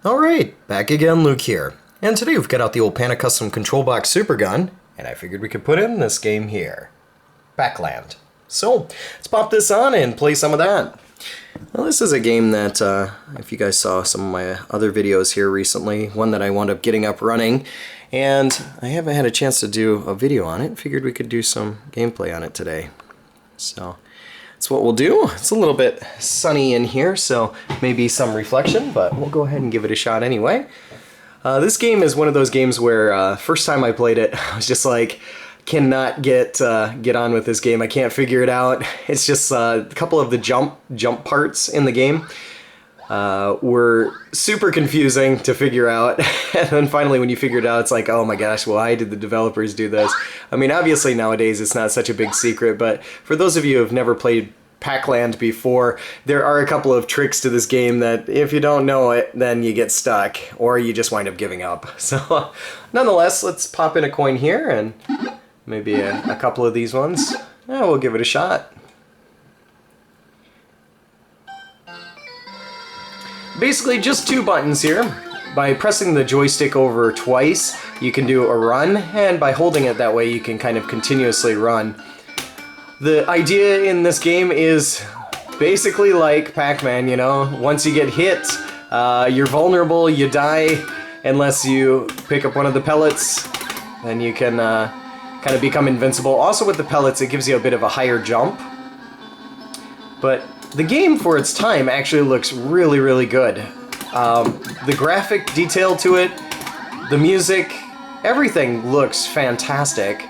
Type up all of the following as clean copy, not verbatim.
Alright, back again, Luke here. And today we've got out the old Panda Custom Control Box Super Gun, and I figured we could put in this game here. Backland. So, let's pop this on and play some of that. Well, this is a game that, if you guys saw some of my other videos here recently, one that I wound up getting up running, and I haven't had a chance to do a video on it. Figured we could do some gameplay on it today. So, that's what we'll do. It's a little bit sunny in here, so maybe some reflection, but we'll go ahead and give it a shot anyway. This game is one of those games where first time I played it, I was just like, cannot get on with this game. I can't figure it out. It's just a couple of the jump parts in the game were super confusing to figure out. And then finally when you figure it out, it's like, oh my gosh, why did the developers do this? I mean, obviously nowadays it's not such a big secret, but for those of you who have never played Pac-Land before, there are a couple of tricks to this game that if you don't know it, then you get stuck, or you just wind up giving up. So, nonetheless, let's pop in a coin here, and maybe a couple of these ones. Yeah, we'll give it a shot. Basically, just two buttons here. By pressing the joystick over twice, you can do a run, and by holding it that way, you can kind of continuously run. The idea in this game is basically like Pac-Man, you know? Once you get hit, you're vulnerable, you die, unless you pick up one of the pellets, then you can kind of become invincible. Also with the pellets, it gives you a bit of a higher jump. But the game, for its time, actually looks really, really good. The graphic detail to it, the music, everything looks fantastic.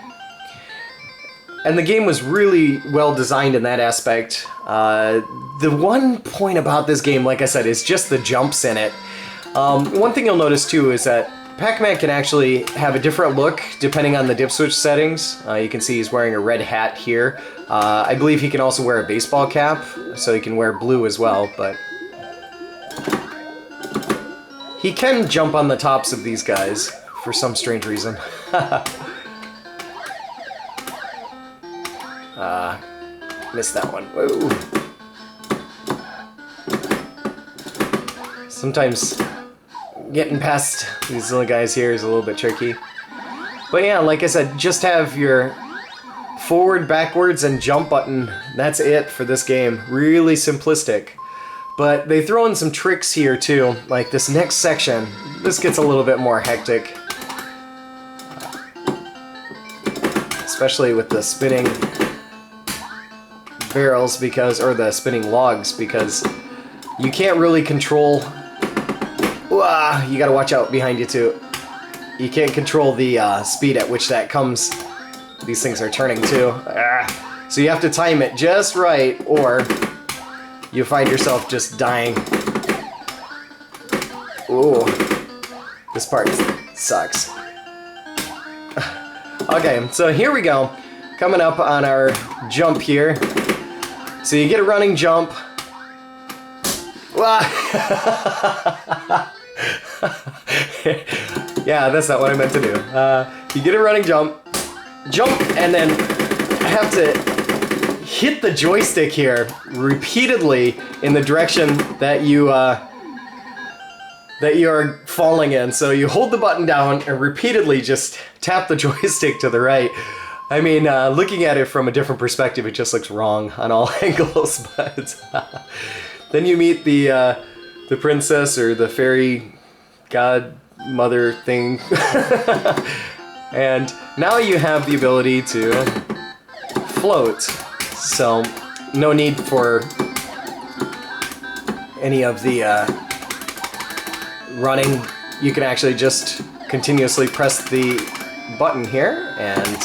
And the game was really well designed in that aspect. The one point about this game, like I said, is just the jumps in it. One thing you'll notice too is that Pac-Man can actually have a different look depending on the dip switch settings. You can see he's wearing a red hat here. I believe he can also wear a baseball cap, so he can wear blue as well, but he can jump on the tops of these guys for some strange reason. Missed that one. Whoa. Sometimes getting past these little guys here is a little bit tricky. But yeah, like I said, just have your forward, backwards, and jump button. That's it for this game. Really simplistic. But they throw in some tricks here too, like this next section. This gets a little bit more hectic. Especially with the spinning barrels or the spinning logs, because you can't really control. You gotta watch out behind you too. You can't control the speed at which that comes. These things are turning too. So you have to time it just right, or you find yourself just dying. Ooh, this part sucks. Okay, so here we go. Coming up on our jump here. So you get a running jump. Yeah, that's not what I meant to do. You get a running jump, and then I have to hit the joystick here repeatedly in the direction that you are falling in. So you hold the button down and repeatedly just tap the joystick to the right. I mean, looking at it from a different perspective, it just looks wrong on all angles. But then you meet the princess or the fairy godmother thing, and now you have the ability to float. So no need for any of the running. You can actually just continuously press the button here and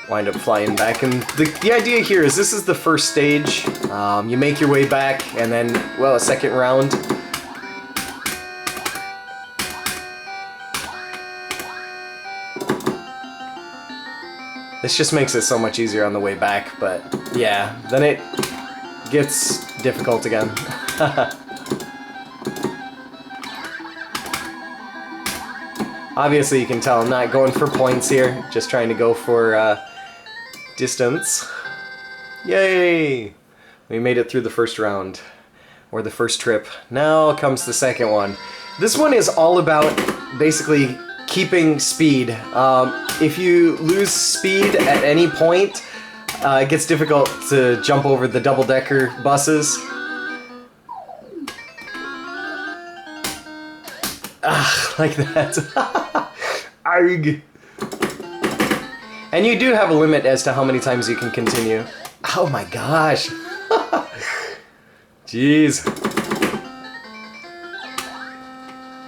wind up flying back. And the idea here is this is the first stage. You make your way back, and then, well, a second round. This just makes it so much easier on the way back, but yeah, then it gets difficult again. Obviously you can tell I'm not going for points here, just trying to go for distance. Yay! We made it through the first round. or the first trip. Now comes the second one. This one is all about basically keeping speed. If you lose speed at any point, it gets difficult to jump over the double-decker buses. Like that. Arg. And you do have a limit as to how many times you can continue. Oh my gosh. Jeez.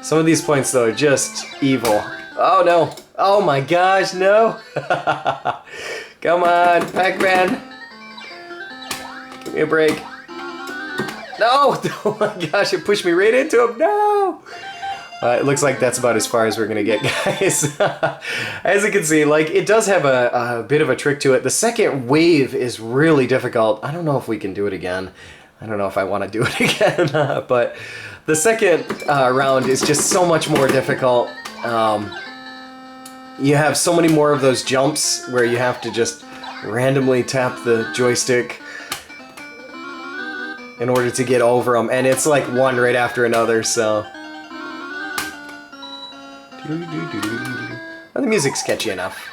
Some of these points, though, are just evil. Oh, no. Oh, my gosh, no. Come on, Pac-Man. Give me a break. No! Oh, my gosh, it pushed me right into him. No! It looks like that's about as far as we're going to get, guys. As you can see, like, it does have a bit of a trick to it. The second wave is really difficult. I don't know if we can do it again. I don't know if I want to do it again, but the second round is just so much more difficult. You have so many more of those jumps where you have to just randomly tap the joystick in order to get over them, and it's like one right after another, so... Well, the music's catchy enough.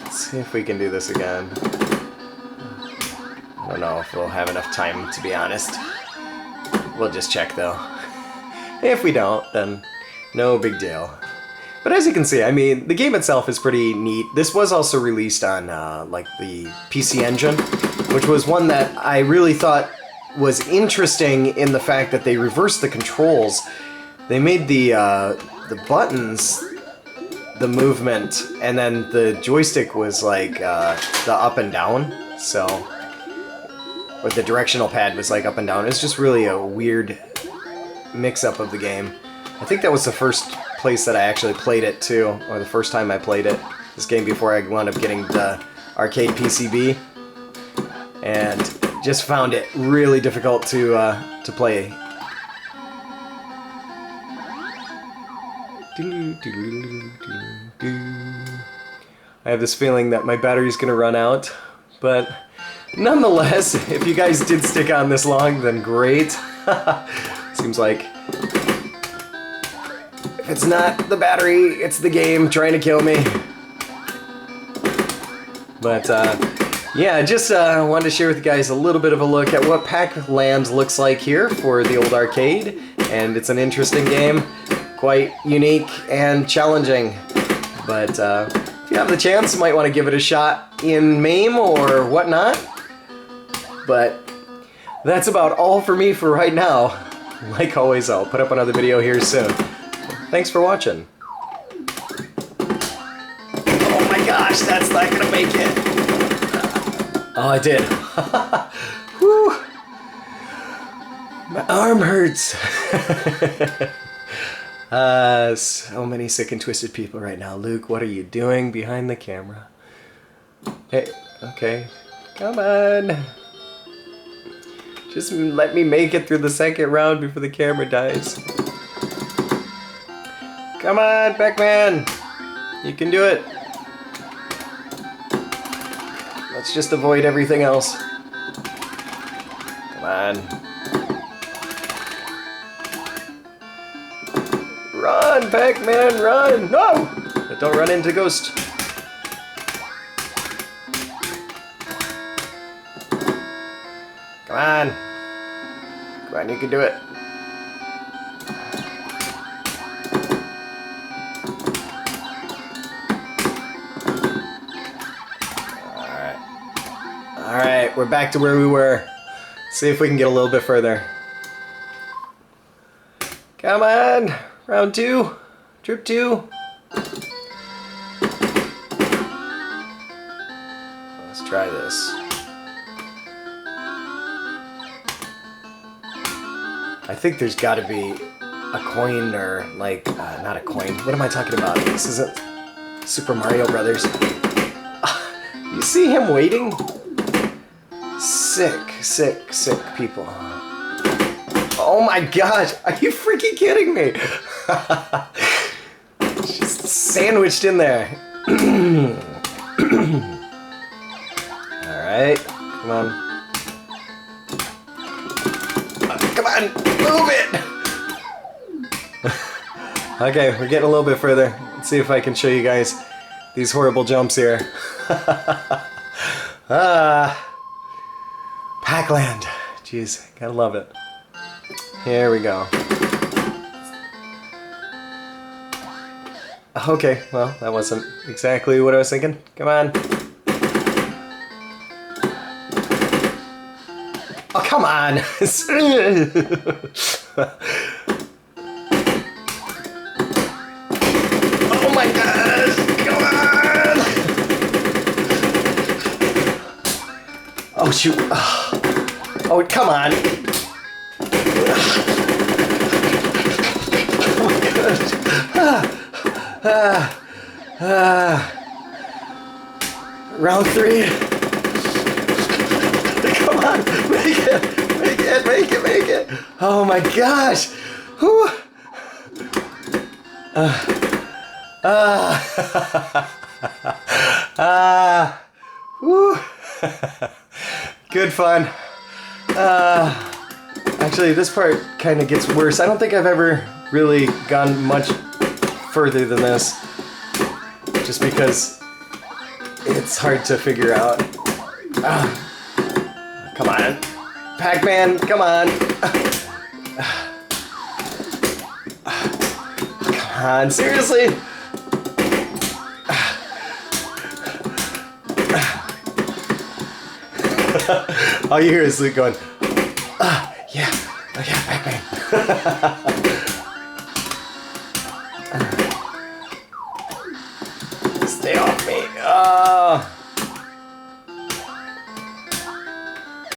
Let's see if we can do this again. I don't know if we'll have enough time, to be honest. We'll just check, though. If we don't, then no big deal. But as you can see, I mean, the game itself is pretty neat. This was also released on, like, the PC Engine, which was one that I really thought was interesting in the fact that they reversed the controls. They made the buttons the movement, and then the joystick was like the up and down, so... Or the directional pad was like up and down. It's just really a weird mix-up of the game. I think that was the first place that I actually played it, too, or the first time I played it. This game before I wound up getting the arcade PCB. And just found it really difficult to play. I have this feeling that my battery's gonna run out, but nonetheless, if you guys did stick on this long, then great. Seems like if it's not the battery, it's the game trying to kill me. But yeah, just wanted to share with you guys a little bit of a look at what Pac-Land looks like here for the old arcade, and it's an interesting game, quite unique and challenging. But if you have the chance, you might want to give it a shot in MAME or whatnot. But that's about all for me for right now. Like always, I'll put up another video here soon. Thanks for watching. Oh my gosh, that's not gonna make it. Oh, I did. Whew. My arm hurts. So many sick and twisted people right now. Luke, what are you doing behind the camera? Hey, okay. Come on. Just let me make it through the second round before the camera dies. Come on, Pac-Man. You can do it. Let's just avoid everything else. Come on. Run, Pac-Man, run! No! But don't run into Ghost. Come on. Come on, you can do it. Alright, we're back to where we were. See if we can get a little bit further. Come on! Round 2. Trip 2. Let's try this. I think there's gotta be a coin or, like, not a coin. What am I talking about? This isn't Super Mario Brothers. You see him waiting? Sick, sick, sick people. Oh my gosh, are you freaking kidding me? Just sandwiched in there. Alright, come on. Come on, move it! Okay, we're getting a little bit further. Let's see if I can show you guys these horrible jumps here. Pac-Land. Jeez, gotta love it. Here we go. Okay, well, that wasn't exactly what I was thinking. Come on. Oh, come on! Oh my gosh! Come on! Oh shoot! Oh, come on! Oh my gosh! Round 3. Come on! Make it! Make it! Make it! Make it! Oh my gosh! Whew. Whew. Good fun. Actually, this part kind of gets worse. I don't think I've ever really gone much further than this, just because it's hard to figure out. Come on, Pac-Man, come on. Come on, seriously? All you hear is Luke going, yeah, oh yeah, Pac-Man. Stay off me.